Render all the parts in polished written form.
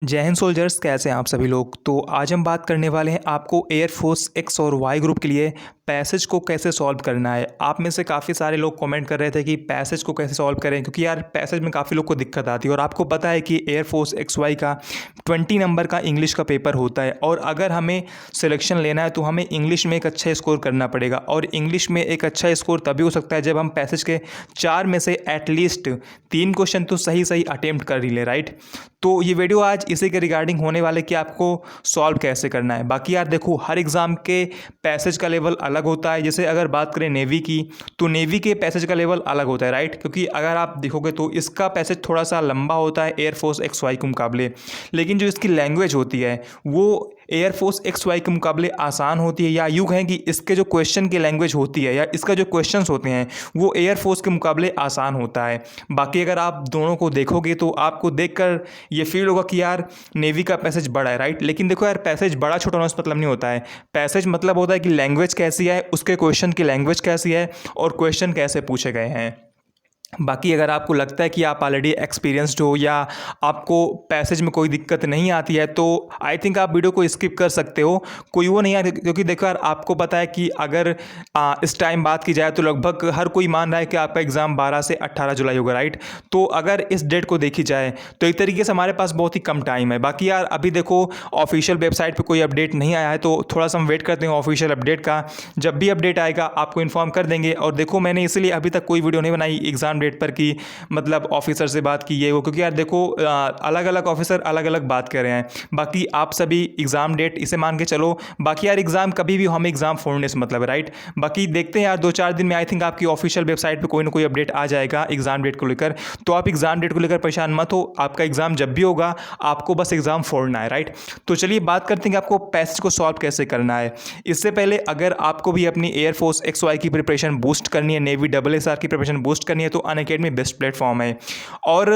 जय हिंद सोल्जर्स, कैसे हैं आप सभी लोग। तो आज हम बात करने वाले हैं आपको एयरफोर्स एक्स और वाई ग्रुप के लिए पैसेज को कैसे सॉल्व करना है। आप में से काफ़ी सारे लोग कमेंट कर रहे थे कि पैसेज को कैसे सॉल्व करें, क्योंकि यार पैसेज में काफ़ी लोग को दिक्कत आती है। और आपको पता है कि एयरफोर्स एक्स वाई का 20 नंबर का इंग्लिश का पेपर होता है, और अगर हमें सिलेक्शन लेना है तो हमें इंग्लिश में एक अच्छा स्कोर करना पड़ेगा। और इंग्लिश में एक अच्छा स्कोर तभी हो सकता है जब हम पैसेज के 4 में से एटलीस्ट 3 क्वेश्चन तो सही सही अटेम्प्ट कर ही ले, राइट। तो ये वीडियो आज इसी के रिगार्डिंग होने वाले कि आपको सॉल्व कैसे करना है। बाकी यार देखो, हर एग्ज़ाम के पैसेज का लेवल अलग होता है। जैसे अगर बात करें नेवी की, तो नेवी के पैसेज का लेवल अलग होता है, राइट। क्योंकि अगर आप देखोगे तो इसका पैसेज थोड़ा सा लंबा होता है एयरफोर्स एक्स वाई के मुकाबले, लेकिन जो इसकी लैंग्वेज होती है वो एयरफोर्स एक्स वाई के मुकाबले आसान होती है। या यूँ कहें कि इसके जो क्वेश्चन की लैंग्वेज होती है या इसका जो क्वेश्चंस होते हैं वो एयरफोर्स के मुकाबले आसान होता है। बाकी अगर आप दोनों को देखोगे तो आपको देखकर ये फील होगा कि यार नेवी का पैसेज बड़ा है, राइट। लेकिन देखो यार, पैसेज बड़ा छोटा होने से मतलब नहीं होता है। पैसेज मतलब होता है कि लैंग्वेज कैसी है, उसके क्वेश्चन की लैंग्वेज कैसी है और क्वेश्चन कैसे पूछे गए हैं। बाकी अगर आपको लगता है कि आप ऑलरेडी एक्सपीरियंस्ड हो या आपको पैसेज में कोई दिक्कत नहीं आती है, तो आई थिंक आप वीडियो को स्किप कर सकते हो। कोई वो नहीं है, क्योंकि देखो यार, आपको पता है कि अगर इस टाइम बात की जाए तो लगभग हर कोई मान रहा है कि आपका एग्ज़ाम 12 से 18 जुलाई होगा, राइट। तो अगर इस डेट को देखी जाए तो एक तरीके से हमारे पास बहुत ही कम टाइम है। बाकी यार अभी देखो, ऑफिशियल वेबसाइट पर कोई अपडेट नहीं आया है, तो थोड़ा सा हम वेट करते हैं ऑफिशियल अपडेट का। जब भी अपडेट आएगा आपको इन्फॉर्म कर देंगे। और देखो, मैंने इसलिए अभी तक कोई वीडियो नहीं बनाई एग्ज़ाम डेट पर कि मतलब ऑफिसर से बात की ये वो, क्योंकि यार देखो अलग अलग ऑफिसर अलग अलग बात कर रहे हैं। बाकी आप सभी एग्ज़ाम डेट इसे मान के चलो। बाकी यार एग्ज़ाम कभी भी हमें एग्ज़ाम फोड़ने से मतलब है, राइट। बाकी देखते हैं यार, 2-4 दिन में आई थिंक आपकी ऑफिशियल वेबसाइट पे कोई ना कोई अपडेट आ जाएगा एग्ज़ाम डेट को लेकर। तो आप एग्ज़ाम डेट को लेकर परेशान मत हो। आपका एग्ज़ाम जब भी होगा आपको बस एग्ज़ाम फोड़ना है, राइट। तो चलिए बात करते हैं कि आपको पैसेज को सॉल्व कैसे करना है। इससे पहले अगर आपको भी अपनी एयरफोर्स एक्स वाई की प्रिपरेशन बूस्ट करनी है, नेवी SSR की प्रिपरेशन बूस्ट करनी है, तो अनअकैडमी बेस्ट प्लेटफॉर्म है। और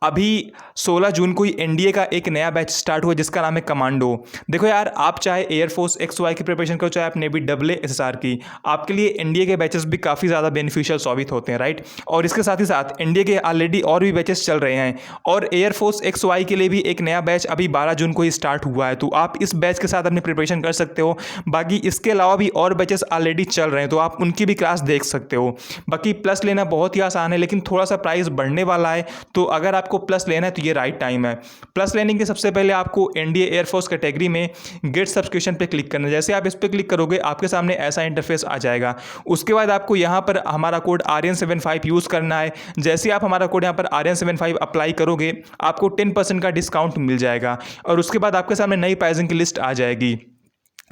अभी 16 जून को ही एनडीए का एक नया बैच स्टार्ट हुआ जिसका नाम है कमांडो। देखो यार, आप चाहे एयरफोर्स एक्स वाई की प्रिपरेशन करो, चाहे आप नेवी SSR की, आपके लिए एनडीए के बैचेस भी काफ़ी ज़्यादा बेनिफिशियल साबित होते हैं, राइट। और इसके साथ ही साथ एनडीए के ऑलरेडी और भी बैचेस चल रहे हैं। और एयरफोर्स एक्स वाई के लिए भी एक नया बैच अभी 12 जून को ही स्टार्ट हुआ है, तो आप इस बैच के साथ अपनी प्रिपरेशन कर सकते हो। बाकी इसके अलावा भी और बैचेस ऑलरेडी चल रहे हैं, तो आप उनकी भी क्लास देख सकते हो। बाकी प्लस लेना बहुत ही आसान है, लेकिन थोड़ा सा प्राइस बढ़ने वाला है। तो अगर आपको प्लस लेना है तो ये राइट टाइम है। प्लस लेने के सबसे पहले आपको एनडीए एयरफोर्स कैटेगरी में गेट सब्सक्रिप्शन पे क्लिक करना है। जैसे आप इस पर क्लिक करोगे आपके सामने ऐसा इंटरफेस आ जाएगा। उसके बाद आपको यहाँ पर हमारा कोड RN75 यूज़ करना है। जैसे आप हमारा कोड यहाँ पर RN75 अप्लाई करोगे आपको 10% का डिस्काउंट मिल जाएगा। और उसके बाद आपके सामने नई प्राइसिंग की लिस्ट आ जाएगी।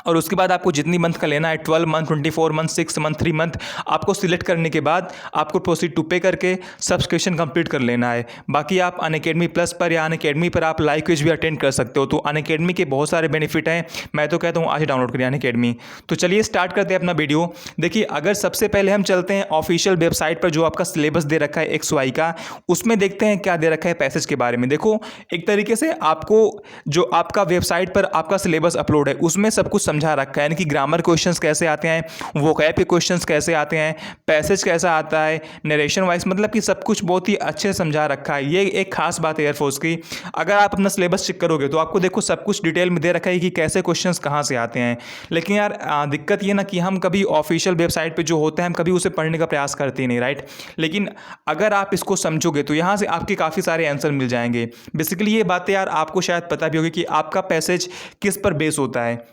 और उसके बाद आपको जितनी मंथ का लेना है, 12 मंथ, 24 मंथ, 6 मंथ, 3 मंथ, आपको सिलेक्ट करने के बाद आपको प्रोसीड टू पे करके सब्सक्रिप्शन कंप्लीट कर लेना है। बाकी आप अनअकैडमी प्लस पर या अनअकैडमी पर आप लाइव क्विज भी अटेंड कर सकते हो। तो अनअकैडमी के बहुत सारे बेनिफिट हैं। मैं तो कहता हूँ आज डाउनलोड करिए अनअकैडमी। तो चलिए स्टार्ट करते हैं अपना वीडियो। देखिए, अगर सबसे पहले हम चलते हैं ऑफिशियल वेबसाइट पर जो आपका सिलेबस दे रखा है एक्स वाई का, उसमें देखते हैं क्या दे रखा है पैसेज के बारे में। देखो, एक तरीके से आपको जो आपका वेबसाइट पर आपका सिलेबस अपलोड है उसमें सब कुछ समझा रखा है, यानी कि ग्रामर क्वेश्चंस कैसे आते हैं, वोकैब के क्वेश्चंस कैसे आते हैं, पैसेज कैसा आता है, नरेशन वाइज, मतलब कि सब कुछ बहुत ही अच्छे से समझा रखा है। ये एक खास बात है एयरफोर्स की। अगर आप अपना सिलेबस चेक करोगे तो आपको देखो सब कुछ डिटेल में दे रखा है कि कैसे क्वेश्चंस कहाँ से आते हैं। लेकिन यार दिक्कत ये ना कि हम कभी ऑफिशियल वेबसाइट पर जो होता है हम कभी उसे पढ़ने का प्रयास करते ही नहीं, राइट। लेकिन अगर आप इसको समझोगे तो यहाँ से आपके काफ़ी सारे आंसर मिल जाएंगे। बेसिकली ये बातें यार आपको शायद पता भी होगी कि आपका पैसेज किस पर बेस होता है।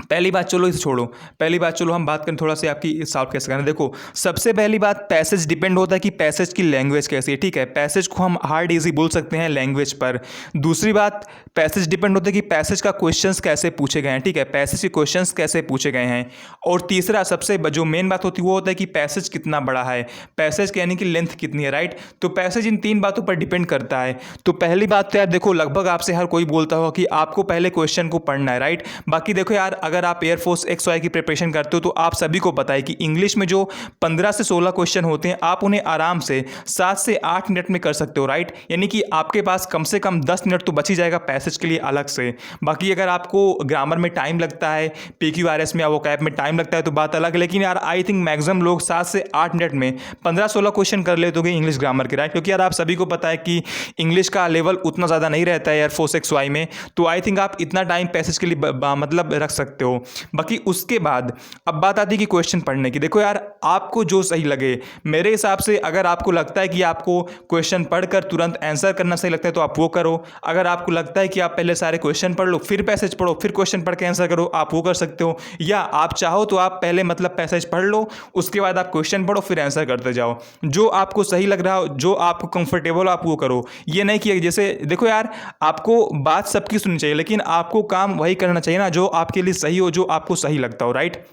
पहली बात चलो इसे छोड़ो, पहली बात चलो हम बात करें थोड़ा सा आपकी सॉल्व कैसे करना है। देखो, सबसे पहली बात, पैसेज डिपेंड होता है कि पैसेज की लैंग्वेज कैसी है, ठीक है। पैसेज को हम हार्ड इजी बोल सकते हैं लैंग्वेज पर। दूसरी बात, पैसेज डिपेंड होता है कि पैसेज का क्वेश्चंस कैसे पूछे गए हैं, ठीक है, पैसेज के क्वेश्चंस कैसे पूछे गए हैं। और तीसरा सबसे जो मेन बात होती है वो होता है कि पैसेज कितना बड़ा है, पैसेज यानी कि लेंथ कितनी है, राइट। तो पैसेज इन 3 बातों पर डिपेंड करता है। तो पहली बात तो यार देखो, लगभग आपसे हर कोई बोलता होगा कि आपको पहले क्वेश्चन को पढ़ना है, राइट। बाकी देखो यार, अगर आप एयरफोर्स XY की प्रिपरेशन करते हो तो आप सभी को पता है कि इंग्लिश में जो 15 से 16 क्वेश्चन होते हैं आप उन्हें आराम से 7 से 8 मिनट में कर सकते हो, राइट। यानी कि आपके पास कम से कम 10 मिनट तो बच ही जाएगा पैसेज के लिए अलग से। बाकी अगर आपको ग्रामर में टाइम लगता है, PQRS में या वोकैब में टाइम लगता है तो बात अलग है, लेकिन यार आई थिंक मैक्सिमम लोग 7 से 8 मिनट में 15-16 क्वेश्चन कर लेते होंगे इंग्लिश ग्रामर के, राइट। क्योंकि यार आप सभी को पता है कि इंग्लिश का लेवल उतना ज़्यादा नहीं रहता है एयरफोर्स XY में, तो आई थिंक आप इतना टाइम पैसेज के लिए मतलब रख सकते हो। बाकी उसके बाद अब बात आती है कि क्वेश्चन पढ़ने की। देखो यार, आपको जो सही लगे, मेरे हिसाब से अगर आपको लगता है कि आपको क्वेश्चन पढ़कर तुरंत आंसर करना सही लगता है तो आप वो करो। अगर आपको लगता है कि आप पहले सारे क्वेश्चन पढ़ लो, फिर पैसेज पढ़ो, फिर क्वेश्चन पढ़ के आंसर करो, आप वो कर सकते हो। या आप चाहो तो आप पहले मतलब पैसेज पढ़ लो, उसके बाद आप क्वेश्चन पढ़ो, फिर आंसर करते जाओ। जो आपको सही लग रहा हो, जो आपको कंफर्टेबल हो, आप वो करो। ये नहीं कि जैसे देखो यार, आपको बात सबकी सुननी चाहिए, लेकिन आपको काम वही करना चाहिए ना जो आपके लिए सही हो, जो आपको सही लगता हो, राइट।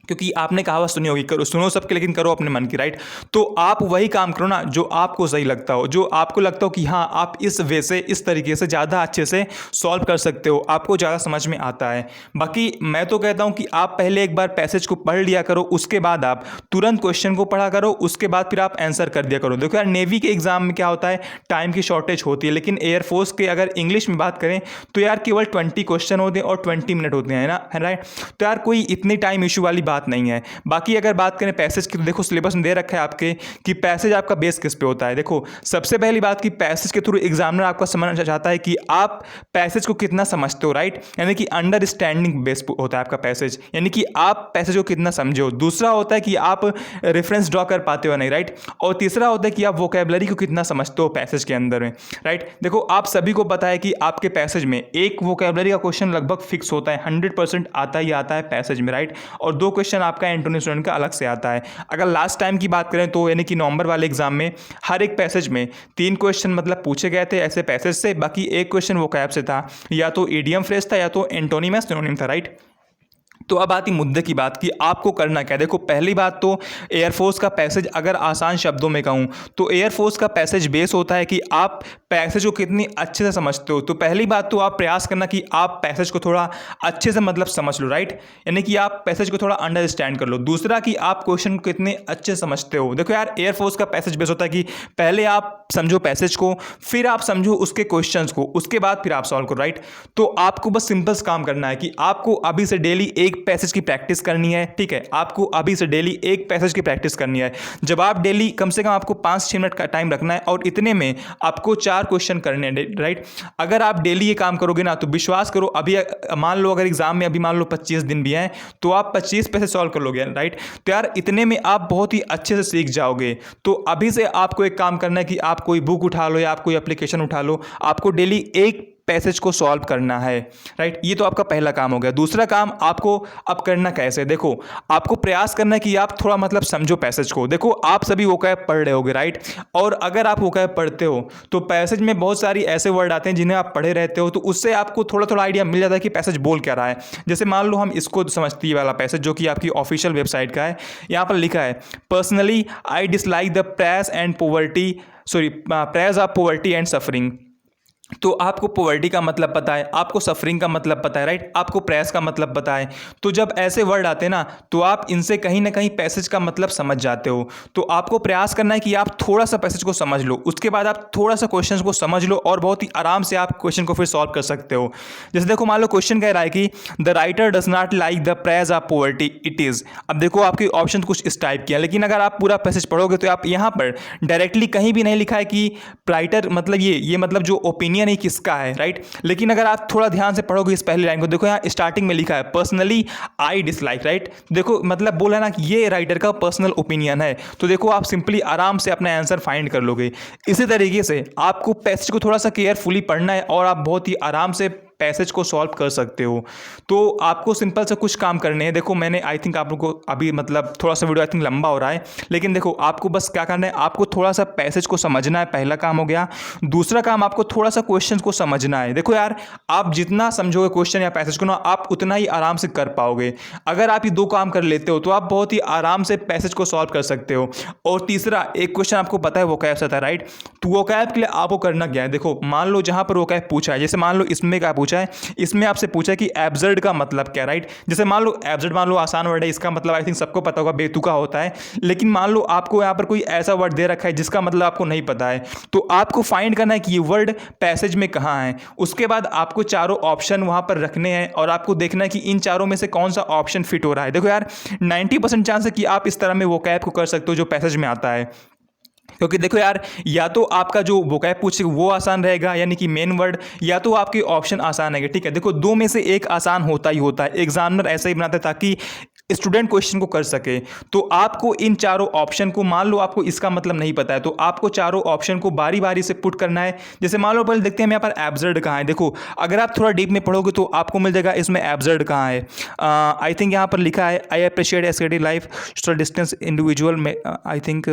क्योंकि आपने कहावत सुनी होगी, करो सुनो सबके लेकिन करो अपने मन की, राइट। तो आप वही काम करो ना जो आपको सही लगता हो, जो आपको लगता हो कि हाँ आप इस वे से, इस तरीके से ज़्यादा अच्छे से सॉल्व कर सकते हो, आपको ज़्यादा समझ में आता है। बाकी मैं तो कहता हूँ कि आप पहले एक बार पैसेज को पढ़ लिया करो, उसके बाद आप तुरंत क्वेश्चन को पढ़ा करो, उसके बाद फिर आप आंसर कर दिया करो। देखो यार, नेवी के एग्जाम में क्या होता है, टाइम की शॉर्टेज होती है, लेकिन एयरफोर्स के अगर इंग्लिश में बात करें तो यार केवल 20 क्वेश्चन होते हैं और 20 मिनट होते हैं ना, है राइट। तो यार कोई इतनी टाइम इशू वाली बात नहीं है। बाकी अगर बात करें पैसेज की तो देखो सिलेबस में दे रखा है आपके कि पैसेज आपका बेस किस पे होता है। देखो सबसे पहली बात कि पैसेज के थ्रू एग्जामिनर आपका समझना चाहता है कि आप पैसेज को कितना समझते हो, राइट। यानी कि अंडरस्टैंडिंग बेस होता है आपका पैसेज, यानी कि आप पैसेज को कितना समझे हो। दूसरा होता है कि आप रेफरेंस ड्रॉ कर पाते हो नहीं, राइट। और तीसरा होता है कि आप वोकैबुलरी को कितना समझते हो पैसेज के अंदर में, राइट। देखो आप सभी को पता है कि आपके पैसेज में एक वोकैबुलरी का क्वेश्चन लगभग फिक्स होता है, 100% आता ही आता है पैसेज में, राइट। और 2 क्वेश्चन आपका एंटोनी स्टूडेंट का अलग से आता है। अगर लास्ट टाइम की बात करें तो यानी कि नवंबर वाले एग्जाम में हर एक पैसेज में 3 क्वेश्चन मतलब पूछे गए थे ऐसे पैसेज से, बाकी 1 क्वेश्चन वोकैब से था, या तो ईडियम फ्रेज था या तो एंटोनिम या सिनोनिम था, राइट। तो अब आती मुद्दे की बात कि आपको करना क्या है। देखो पहली बात तो एयरफोर्स का पैसेज अगर आसान शब्दों में कहूँ तो एयरफोर्स का पैसेज बेस होता है कि आप पैसेज को कितनी अच्छे से समझते हो। तो पहली बात तो आप प्रयास करना कि आप पैसेज को थोड़ा अच्छे से मतलब समझ लो, राइट। यानी कि आप पैसेज को थोड़ा अंडरस्टैंड कर लो। दूसरा कि आप क्वेश्चन को कितने अच्छे से समझते हो। देखो यार, एयरफोर्स का पैसेज बेस होता है कि पहले आप समझो पैसेज को, फिर आप समझो उसके क्वेश्चंस को, उसके बाद फिर आप सॉल्व करो, राइट। तो आपको बस सिंपल काम करना है कि आपको अभी से डेली एक पैसेज की प्रैक्टिस करनी है, ठीक है। आपको अभी से डेली एक पैसेज की प्रैक्टिस करनी है। जब आप डेली कम से कम आपको 5-6 मिनट का टाइम रखना है और इतने में आपको 4 क्वेश्चन करने हैं, राइट। अगर आप डेली ये काम करोगे ना तो विश्वास करो, अभी मान लो अगर एग्जाम में अभी मान लो 25 दिन भी हैं तो आप 25 पैसेज सॉल्व कर लोगे, राइट। तो यार इतने में आप बहुत ही अच्छे से सीख जाओगे। तो अभी से आपको एक काम करना है कि आप कोई बुक उठा लो या आप कोई एप्लीकेशन उठा लो, आपको डेली एक पैसेज को सॉल्व करना है, राइट। ये तो आपका पहला काम हो गया। दूसरा काम आपको अब करना कैसे, देखो आपको प्रयास करना है कि आप थोड़ा मतलब समझो पैसेज को। देखो आप सभी वोकैब पढ़ रहे होगे, राइट। और अगर आप वोकैब पढ़ते हो तो पैसेज में बहुत सारी ऐसे वर्ड आते हैं जिन्हें आप पढ़े रहते हो, तो उससे आपको थोड़ा थोड़ा आइडिया मिल जाता है कि पैसेज बोल क्या रहा है। जैसे मान लो हम इसको समझती है वाला पैसेज जो कि आपकी ऑफिशियल वेबसाइट का है, यहाँ पर लिखा है personally I dislike the press and poverty press of poverty and suffering. तो आपको पॉवर्टी का मतलब पता है, आपको सफरिंग का मतलब पता है, राइट। आपको प्रेस का मतलब पता है। तो जब ऐसे वर्ड आते हैं ना तो आप इनसे कहीं ना कहीं पैसेज का मतलब समझ जाते हो। तो आपको प्रयास करना है कि आप थोड़ा सा पैसेज को समझ लो, उसके बाद आप थोड़ा सा क्वेश्चन को समझ लो और बहुत ही आराम से आप क्वेश्चन को फिर सॉल्व कर सकते हो। जैसे देखो मान लो क्वेश्चन कह रहा है कि the writer does not like the press of poverty it is. अब देखो आपके ऑप्शन कुछ इस टाइप किया, लेकिन अगर आप पूरा पैसेज पढ़ोगे तो आप यहाँ पर डायरेक्टली कहीं भी नहीं लिखा है कि राइटर मतलब ये मतलब जो ओपिनियन है किसका है, राइट। लेकिन अगर आप थोड़ा ध्यान से पढ़ोगे इस पहली लाइन को, देखो यहाँ स्टार्टिंग में लिखा है पर्सनली आई डिसलाइक, राइट। देखो मतलब बोला ना कि ये राइटर का पर्सनल ओपिनियन है। तो देखो आप सिंपली आराम से अपना आंसर फाइंड कर लोगे। इसी तरीके से आपको पैसेज को थोड़ा सा केयरफुली पढ़ना है और आप बहुत ही आराम से पैसेज को सॉल्व कर सकते हो। तो आपको सिंपल से कुछ काम करने हैं। देखो मैंने आई थिंक आप लोगों को अभी मतलब थोड़ा सा वीडियो आई थिंक लंबा हो रहा है, लेकिन देखो आपको बस क्या करना है, आपको थोड़ा सा पैसेज को समझना है, पहला काम हो गया। दूसरा काम आपको थोड़ा सा क्वेश्चन को समझना है। देखो यार आप जितना समझोगे क्वेश्चन या पैसेज को ना, आप उतना ही आराम से कर पाओगे। अगर आप ये 2 काम कर लेते हो तो आप बहुत ही आराम से पैसेज को सॉल्व कर सकते हो। और तीसरा एक क्वेश्चन आपको पता है वोकैब से था, राइट। तो वोकैब के लिए आपको करना क्या है, देखो मान लो जहां पर वोकैब पूछा है, जैसे मान लो इसमें क्या पूछा पूछा है, इसमें आपसे पूछा है कि एब्सर्ड का मतलब क्या, राइट। जैसे मान लो एब्सर्ड, मान लो आसान वर्ड है, इसका मतलब आई थिंक सबको पता होगा बेतुका होता है। लेकिन मान लो आपको यहाँ पर कोई ऐसा वर्ड दे रखा है जिसका मतलब आपको नहीं पता है, तो आपको फाइंड करना है कि ये वर्ड पैसेज में कहाँ है। उसके बाद आपको चारों ऑप्शन वहाँ पर रखने हैं और आपको देखना है कि इन चारों में से कौन सा ऑप्शन फिट हो रहा है। देखो यार 90% चांस है कि आप इस तरह में वोकैब को कर सकते हो जो पैसेज में आता है, क्योंकि देखो यार या तो आपका जो वोकैब पूछे वो आसान रहेगा यानी कि मेन वर्ड, या तो आपके ऑप्शन आसान है। ठीक है, देखो दो में से एक आसान होता ही होता है, एग्जामिनर ऐसा ही बनाता है ताकि स्टूडेंट क्वेश्चन को कर सके। तो आपको इन चारों ऑप्शन को, मान लो आपको इसका मतलब नहीं पता है, तो आपको चारों ऑप्शन को बारी बारी से पुट करना है। जैसे मान लो पहले देखते हैं यहाँ पर एब्सर्ड कहाँ है। देखो अगर आप थोड़ा डीप में पढ़ोगे तो आपको मिल जाएगा इसमें एब्सर्ड कहाँ है। आई थिंक यहाँ पर लिखा है आई अप्रिशिएट एस्केटिव लाइफ सोशल डिस्टेंस इंडिविजुअल में, आई थिंक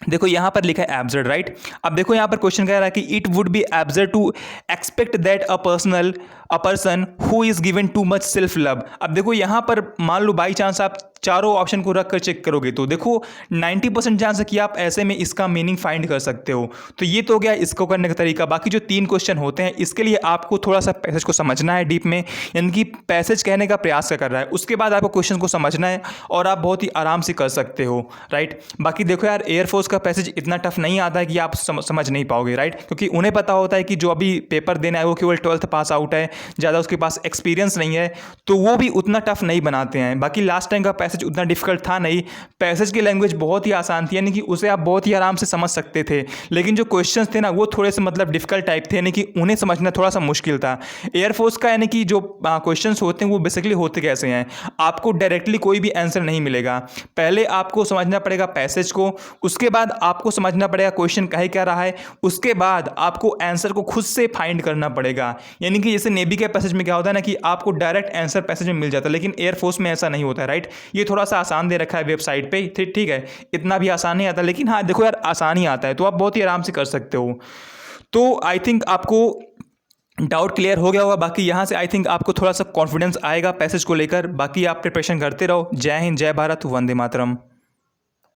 देखो यहाँ पर लिखा है एब्सर्ड, राइट। अब देखो यहाँ पर क्वेश्चन कह रहा है कि it would be absurd to expect that a person who is given too much self love. अब देखो यहाँ पर मान लो बाई चांस आप चारों ऑप्शन को रख कर चेक करोगे तो देखो 90% चांस है कि आप ऐसे में इसका मीनिंग फाइंड कर सकते हो। तो ये तो हो गया इसको करने का तरीका। बाकी जो 3 क्वेश्चन होते हैं इसके लिए आपको थोड़ा सा पैसेज को समझना है डीप में, यानी कि पैसेज कहने का प्रयास कर रहा है, उसके बाद आपको क्वेश्चन को समझना है और आप बहुत ही आराम से कर सकते हो, राइट। बाकी देखो यार एयरफोर्स का पैसेज इतना टफ नहीं आता है कि आप समझ नहीं पाओगे, राइट, क्योंकि उन्हें पता होता है कि जो अभी पेपर देना है वो केवल 12th पास आउट है, ज़्यादा उसके पास एक्सपीरियंस नहीं है, तो वो भी उतना टफ नहीं बनाते हैं। बाकी लास्ट टाइम का पैसेज उतना डिफिकल्ट था नहीं, पैसेज की लैंग्वेज बहुत ही आसान थी, यानी कि उसे आप बहुत ही आराम से समझ सकते थे। लेकिन जो क्वेश्चंस थे ना वो थोड़े से मतलब डिफिकल्ट टाइप थे, यानी कि उन्हें समझना थोड़ा सा मुश्किल था। एयरफोर्स का यानी कि जो क्वेश्चंस होते हैं वो बेसिकली होते कैसे हैं, आपको डायरेक्टली कोई भी आंसर नहीं मिलेगा। पहले आपको समझना पड़ेगा पैसेज को, उसके बाद आपको समझना पड़ेगा क्वेश्चन कह क्या रहा है, उसके बाद आपको आंसर को खुद से फाइंड करना पड़ेगा। यानी कि जैसे नेवी के पैसेज में क्या होता है ना कि आपको डायरेक्ट आंसर पैसेज में मिल जाता है, लेकिन एयरफोर्स में ऐसा नहीं होता है, राइट। ये थोड़ा सा आसान दे रखा है वेबसाइट पे, ठीक है, इतना भी आसान नहीं आता, लेकिन हाँ देखो यार आसान ही आता है, तो आप बहुत ही आराम से कर सकते हो। तो आई थिंक आपको डाउट क्लियर हो गया होगा। बाकी यहाँ से आई थिंक आपको थोड़ा सा कॉन्फिडेंस आएगा पैसेज को लेकर। बाकी आप प्रिपरेशन करते रहो। जय हिंद, जय भारत, वंदे मातरम।